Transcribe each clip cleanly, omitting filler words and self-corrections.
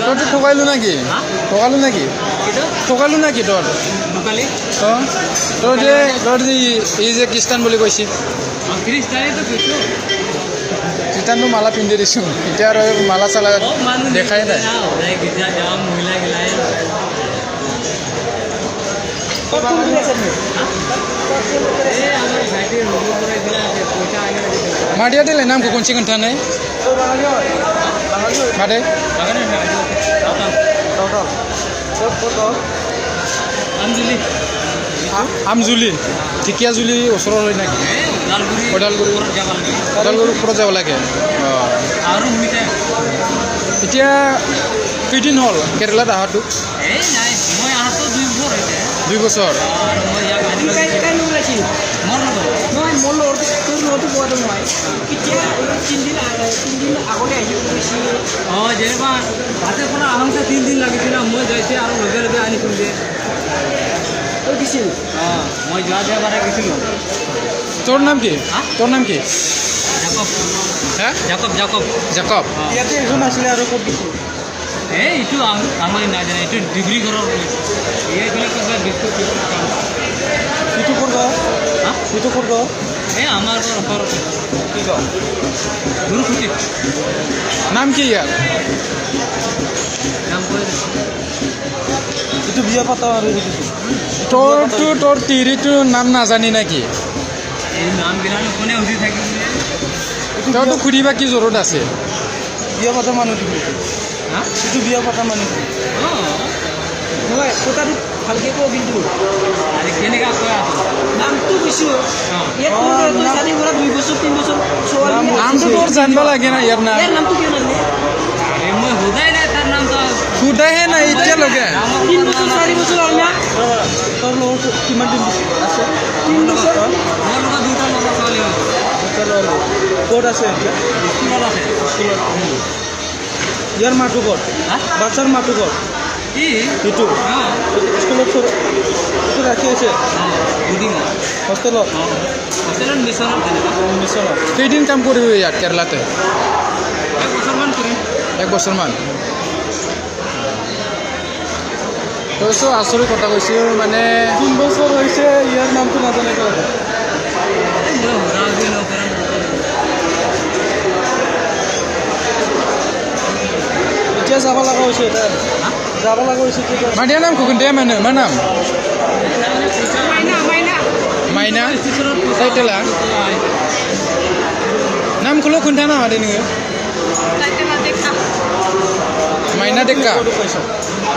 তোর ঠকাইলো নাকি তোর তোর যে এই যে খ্ৰীষ্টান বুলি কৈছে খ্ৰীষ্টানটো মালা পিন্ধি দিছোঁ এতিয়া আৰু মালা চালা দেখাই নাই मादिया देलाय नामखौ खनसे खोन्थानाय मादै আমজুলি ঢেকীয়াজুলি ওচৰত হয় নেকি ওদালগুৰি ওপৰত যাব লাগে এতিয়া কেইদিন হ'ল কেৰেলাত অহাটো 2 বছৰ যেনিবা হাতে পৰা আহোঁতে 3 দিন লাগিছিল মই যাইছে আৰু লগে লগে আনিছোঁ যে মই যোৱা দেওবাৰে গৈছিলোঁ তোৰ নাম কি জাকব ইয়াতে এজন আছিলে আৰু ক'ত গৈছিল এইটো আমাৰ নাজানে এইটো ডিগ্ৰী ঘৰৰ এইবিলাক বিস্কুট ইটো ক'ত এই আমাৰ ঘৰ কি কওঁ গুৰুকুটি নাম কি ইয়াৰ নাম কৈ এইটো বিয়া পাতা আৰু তোৰ তিৰিটোৰ নাম নাজানি নেকি এই নাম বিলাকে কোনে সুধি থাকিব তইতো সুধিবা কি জৰুৰত আছে বিয়া পতা মানুহ এইটো বিয়া পতা মানুহ নহয় কথাটো ভালকৈ কওঁ কিন্তু কেনেকৈ কৈ আছোঁ নামটো কৈছোঁ জানি পৰা 2 বছৰ 3 বছৰ নামটো তোৰ জানিব লাগে না ইয়াৰ নামটো কিয় নাজানে মই সোধাই নাই তাৰ নামটো সোধাইহে নাই এতিয়ালৈকে 3 বছৰ 4 বছৰ হ'ল না তোৰ লগত কিমান দিন আছে 3 বছৰ মোৰ লগত 2টা ল'ৰা ছোৱালী ক'ত আছে এতিয়া স্কুলত আছে ইয়াৰ মাতো ক'ত বাচ্চাৰ মাতো ক'ত কি এইটো স্কুলত ৰাখি আছে হোষ্টেলত মিছনত কেইদিন কাম কৰিব ইয়াত কেৰেলাতে 1 বছৰমান কৰিম 1 বছৰমান কৈছো আচৰিত কথা কৈছোঁ মানে 3 বছৰ হৈছে ইয়াৰ নামটো নাজানে এতিয়া যাব লগা হৈছে मादिया नामखौ खोन्थाया मानो मा नाम माइना टाइटेला नामखौल' खोन्थाना मादे नोङो माइना डेका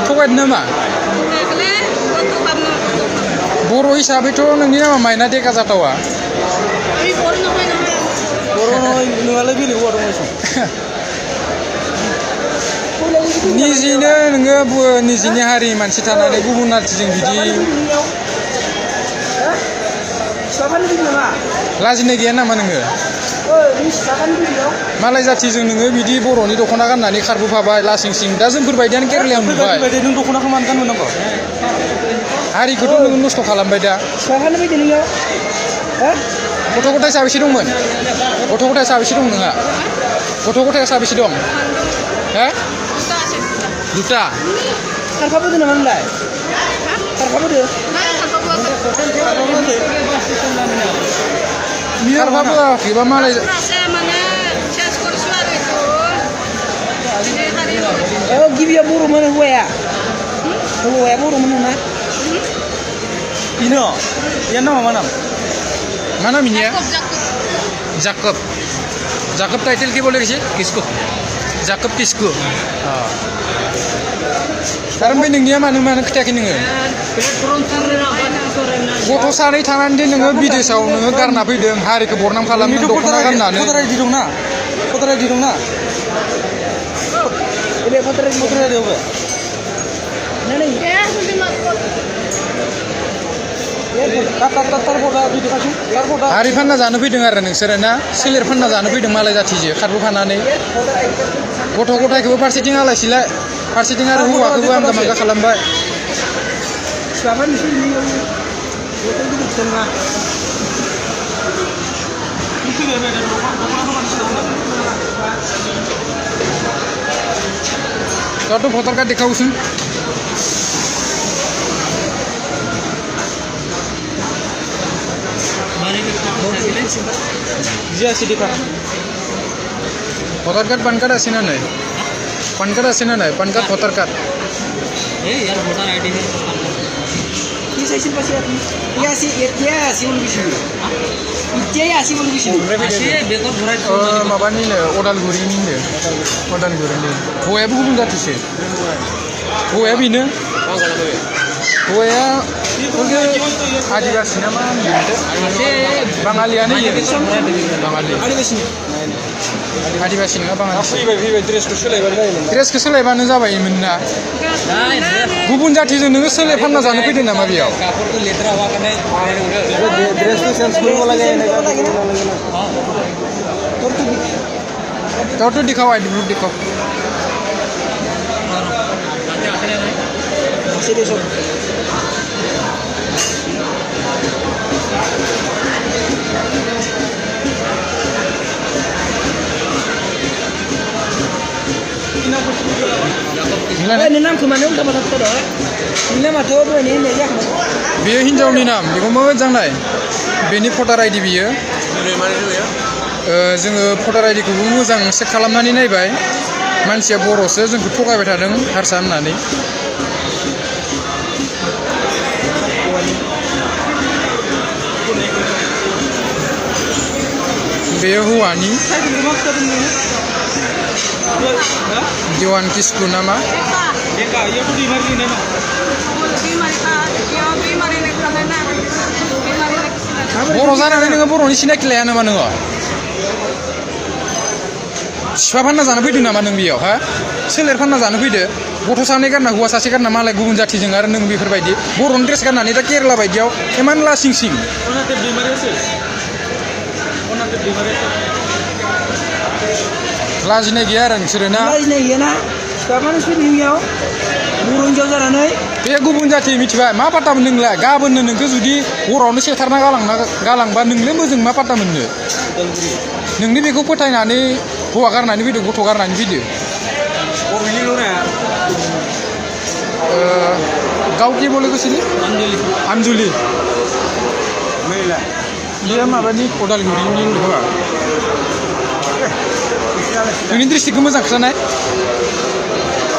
थगायदों नामा बर' हिसाबैथ' नोंनि नामा माइना डेका जाथावा बर' नङालाय बेलेग बर' निजिनो नोङो निजिनि हारि मानसि थानानै गुबुन हारिजों बिदि लाजिनाय गैया नामा नोङो मालाय जाथिजों नोङो बिदि बर'नि दख'ना गाननानै खारबोफाबाय लासिं सिं दा जोंफोरबायदियानो केरेलायाव नुबाय नों दख'नाखौ मानो गानबोनांगौ हारिखौथ' नोङो नस्थ' खालामबाय दा गथ' गथाय साबेसे दंमोन गथ' गथाय साबेसे दं नोंहा गथ' गथाय साबेसे दं हो दुटा खारफाबोदो नामा नोंलाय खारफाबोदो खारफाबोआखैबा मालाय गिबिया बर'मोन हौवाया बर'मोन नोंना Ino, yan nama mana? Mana namanya? Jacob. Jacob title কি বলে গেছে? Kisko. Jacob Kisko. Sekarang beningnya mana ketakin nengah. Gotong sarai tangan dia nengah bidesau nengah karena bideng hari kebornam kalam nengah dokter kan nane. Kotoran di dong na. Kotoran di dong na. Ini kotoran di apa? Nene. Hari फानना जानो फैदों आरो नोंसोरो ना सिलेर फानना जानो फैदों मालाय जाथिजों खारबो फाननानै गथ' गथायखौबो फारसेथिं आलायसिलाय फारसेथिं आरो हौवाखौबो आंगा मांगा खालामबाय siapa nih sih ini? Itu di tengah. Itu dia ada Kau tuh voter card दिखाओ सुन Dia sih dikar. voter card pan card আছে না নাই pan card আছে না নাই pan card voter card यार वोटर आईडी है Ini saya sih pasti aku. Iya sih mau bisa. Iya sih mau bisa. আসে বেকর ঘোরাই माबानिनो अदालगुरिनिनो अदालगुरिनि हौवायाबो गुबुन जाथिसो हौवाया बेनो हौवाया आदिबासि ना मा होनदों बाङालियानो बाङालि आदिबासि नङा बाङालि फैबाय ड्रेसखौ सोलायबानो जायोमोन ड्रेसखौ सोलायबानो जाबायमोन ना गुबुन जाथिजों नोङो सोलाय फानना जानो फैदों नामा बेयाव कापड़ को लेतरा हुआ करने ड्रेसखौ चेन्ज কৰিব লাগে तो दिखाओ आईडी प्रूफ दिखाओ masih besok ini nam kemana udah pada tahu dah ini nama tuh apa ini ya बेयो हिन्जावनि नाम बेखौ मोजां नाय बेनि भटार आइडि बियो जोङो भटार आइडिखौबो मोजां चेक खालामनानै नायबाय मानसिया बर'सो जोंखौ थगायबाय थादों हारसा होननानै बेयो हौवानि दिवान किस्कु नामा बर' जानानै नोङो बर'नि सिनायथि लाया नामा नोङो सिफा फानना जानो फैदों नामा नों बेयाव हा सोलेर फानना जानो फैदो गथ' सानै गारना हौवा सासे गारना मालाय गुबुन जाथिजों आरो नों बेफोरबायदि बर'नि ड्रेस गाननानै दा केरेला बायदियाव इमान लासिं सिं लाजिनाय गैया आरो नोंसोरो ना लाजिनाय गैया ना सिख्लाफ्रानो फैदों बेयाव बर' हिनजाव जानानै बे गुबुन जाथि मिथिबाय मा पात्ता मोन नोंलाय गाबोननो नोंखौ जुदि हरावनो सेथारना गालांबा नोंलाय मोजों मा पात्ता मोननो नोंनि बेखौ फोथायनानै हौवा गारनानै फैदो गथ' गारनानै फैदो गाव के बोले कुछ आमजुलि बेयो माबानि अदालगुरिनि होआ नोंनि डिस्ट्रिक्टखौ मोजां खिथानाय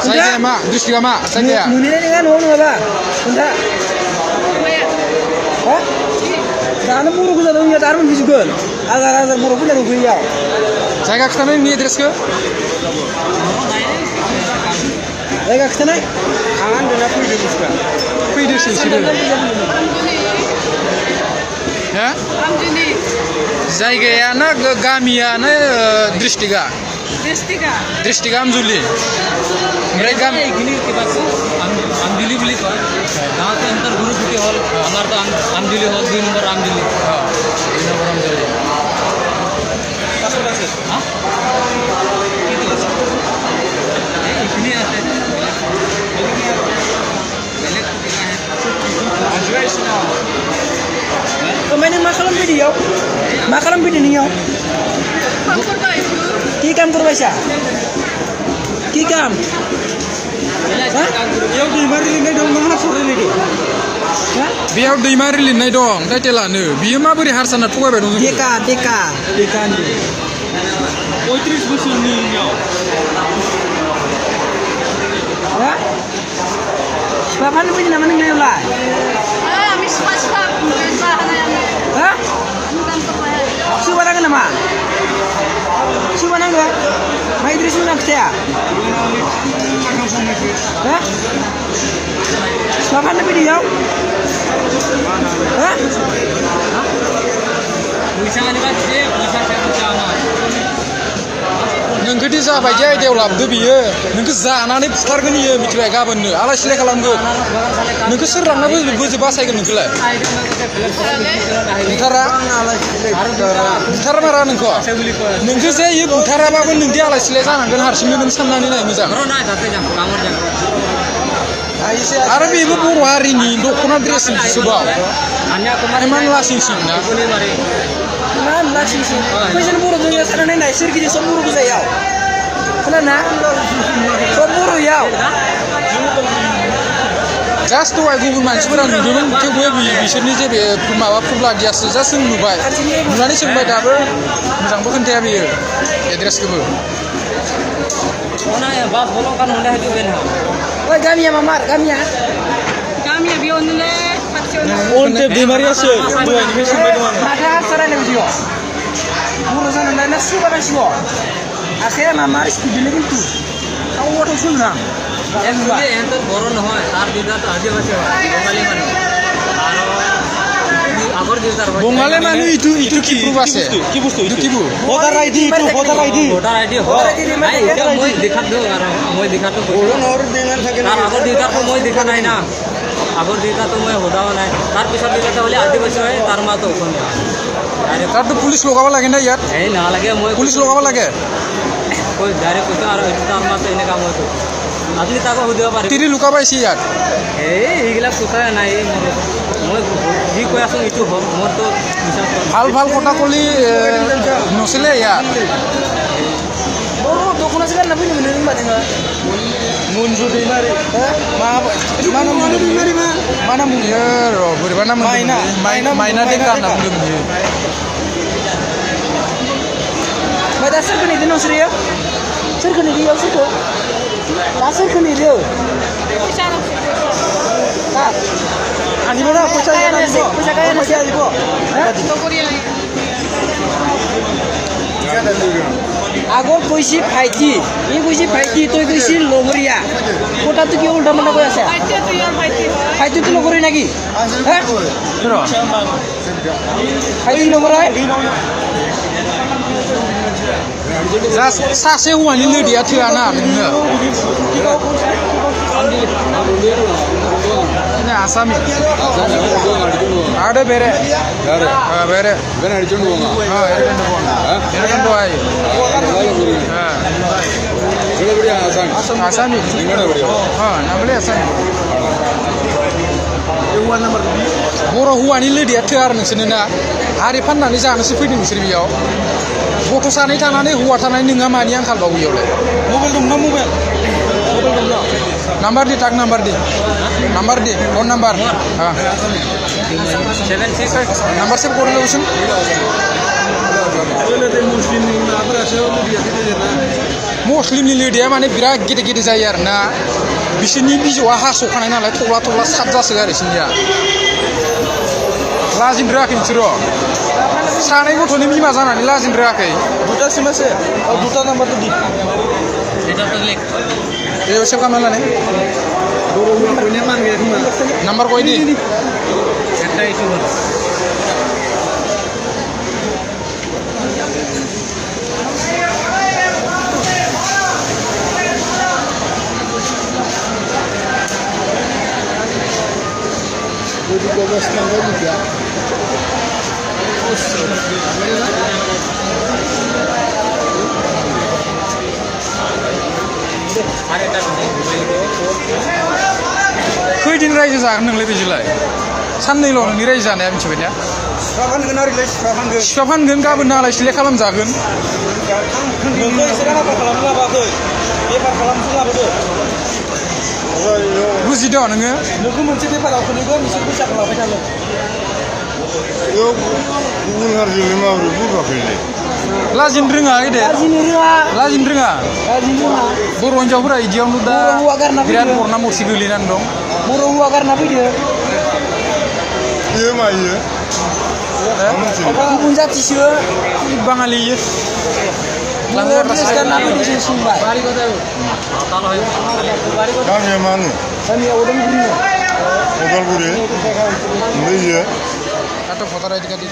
जायगाया मा डिस्ट्रिक्टआ मा जायगाया नुनाय नङा न'आव नङाबा खोन्था दानो बर' गोजा दं दानो मोनफैजोबगोन आजार आजार बर' फैनानै फैयाव जायगा खिथानाय नोंनि एड्रेसखौ जायगा खिथानाय आं होनदोंना फैदो बुस्थुआ फैदोसो हा जायगाया ना गामिया ना डिस्ट्रिक्टआ डिस्ट्रिक्टआ आमजुलि ओमफ्राय गामि गिनी के पास आमजुली बोली तो जहाँ से अंतर गुरु सिटी हॉल हमारा तो आमजुली हॉल 2 नंबर आमजुली हाँ 2 नंबर आमजुली हाँ इतनी आते kemarin makalam video nih yo kikam kurbaisa kikam yo di mari lihat dong mana sore lagi बेयाव दैमा रिलिनाय दं टाइटेलानो बियो माबोरै हारसाना थगायबाय दं DK nih 35 बोसोरनि ya siapa nih nama nih lah hah siapa nama siapa nama mai Idris nak saya hah siapa nih dia hah bisa kan bisa saya नोंखौदि जाबायदि आयदायाव लाबोदो बियो नोंखौ जानानै फुथारगोन इयो मिथिबाय गाबोननो आलाय सिलाय खालामगोन नोंखौ सोर लांना बोजो बासायगोन नोंखौलाय बुथारा नोंखौ जे इयो बुथाराबाबो नोंदि आलाय सिलाय जानांगोन हारसिंनो नों साननानै नाय मोजां आरो बेबो बर' हारिनि दख'ना dress सोबाव Hanya kemarin emang langsing sih nah boleh mari. Nah, langsing sih. Kuisin buru dunia sana nai naik sirki di semburu bisa ya. Kenapa? Semburu ya. Just दहाय गुबुन मानसिफोरा नुदोंमोन थेवबो बिसोरनि जेबो माबा प्रब्लेम गैयासो जास्ट जों नुबाय नुनानै सोंबाय दाबो मोजांबो खोन्थाया बेयो एड्रेसखौबो Mana ya bas bolong kan udah itu ben. Woi, kami ya mamar, kami ya. Kami ya biar nilai Onte demariasi, dua ini mesum bagaimana? Maka sekarang yang dia, urusan anda nasi pada siwa. Akhirnya mamar istri itu, kamu waktu sunnah. Yang muda yang tu boron hoy, tar dida tu aja macam Bengali manu. Agor dida tu. Bongale manu itu kibu base. Itu kibu. Voter ID itu, voter ID. Voter ID ho. Ay, jab moi dikat do, moi dikat do. Orang orang dengan sakit. Tar agor dida tu moi dikat naik na. Agor dida tu moi hoda naik. Tar pisar dida tu boleh adi bachai hoy, tar ma tu ukon ya. তার তো police লোকাব লাগে না ইয়াত Eh, na lage moi. Police লোকাব লাগে Koi direct kuch aro itu tar ma tu ini kamu tu. Adli tako hoda pare. তিৰি লুকাবাইছি ইয়াত এইগিলা কথা নাই মই যি কৈ আছো এইটো মোৰ তো বিশ্বাস কৰা ভাল ভাল কথা কলি নছিলে ইয়াত Boro, dokumen sekarang nabi ni menerima dengan Monju দিমারি mana mana dimari mah? mana Monju ৰ बोरैबा नाम माइना माइना देका होनना बुंदों बियो Baca serkan itu nong serius? Serkan itu ya serkan. Tak serkan itu. Tak. Ani mana? Pusaka nasi. Pusaka nasi ada bu. Agor kuisi faiti. Ini kuisi faiti itu kuisi logoria. Kota tu kau ulta mana kau asa? Faiti tu logori lagi. Hah? Faiti logorai? सासे हौवानि लोदिया थोआना नोंनो आसामी आडे ಬೇರೆ ಬೇರೆ ಬೆನ್ನ ಹಿಡ್ಕೊಂಡು ಹೋಗೋಣ ಎರ್ಕೊಂಡು ಹೋಗಿ ಬಿಡಿ ಆಸಾಮಿ ಆಸಾಮಿ ನಿಂಗಡೆ ಬಿಡಿ ನಮ್ಮಳೆ ಆಸಾಮಿ बर' हौवानि लोदिया थोआ आरो नोंसोरनो ना हारि फाननानै जानोसो फैदों नोंसोर बेयाव गथ' सानै थानानै हौवा थानानै नोंहा मानि आंखालबाव बेयावलाय Mobil dong, mobil. Mobil dong. Number दे टाक नाम्बार दे फन नाम्बार 76 नाम्बार सेभ गरेर लावसुन मुस्लिमनि लोदिया माने बिराद गेदेर गेदेर जायो आरो ना बिसोरनि बिजौआ हास'खानाय नालाय थब्ला थब्ला सात जासो आरो बिसोरनिया लाजिनद्रायाखै नोंसोरो सानै गथ'नि बिमा जानानै लाजिनद्रायाखै Duta sih mas ya? Oh, duta nomor tu di. এটা তো লেখ बेयाव सेभ खालामना लानाय नाम्बार कय दि একটা ইস্যু হলো खैदिन रायजो जागोन नोंलाय बेजोंलाय साननैल' नोंनि रायजो जानाया मिथिबाय ना Kapan kena rilis? Kapan ke? सिफा फानगोन गाबोन नालाय सिलेक्ट खालामजागोन Nunggu istirahat apa kalau nggak apa tuh? Dia kalau nggak apa tuh? बुजिद' नोङो Nunggu mencet dia pada waktu nunggu mesti bisa kalau apa kalau. गुबुन हारिजोंलाय माबोरै बुरबाखैलै लाजिनो रोङा गेदेर Sini rumah. लाजिनो रोङा Sini rumah. बर' हिनजावफोरा इदियावनो दा बर' हौवा गारना बिराद फैयो। बरना मरसि गोलैनानै दं Buru agar nabi dia. इयो मायो Kubun jati sih. बाङालि इयो Buru dia sekarang nabi di sini sumbai. गामिया मानो Kami orang buru. उदालगुरि ओमफ्राय इयो दाथ' भटार आइडि कार्ड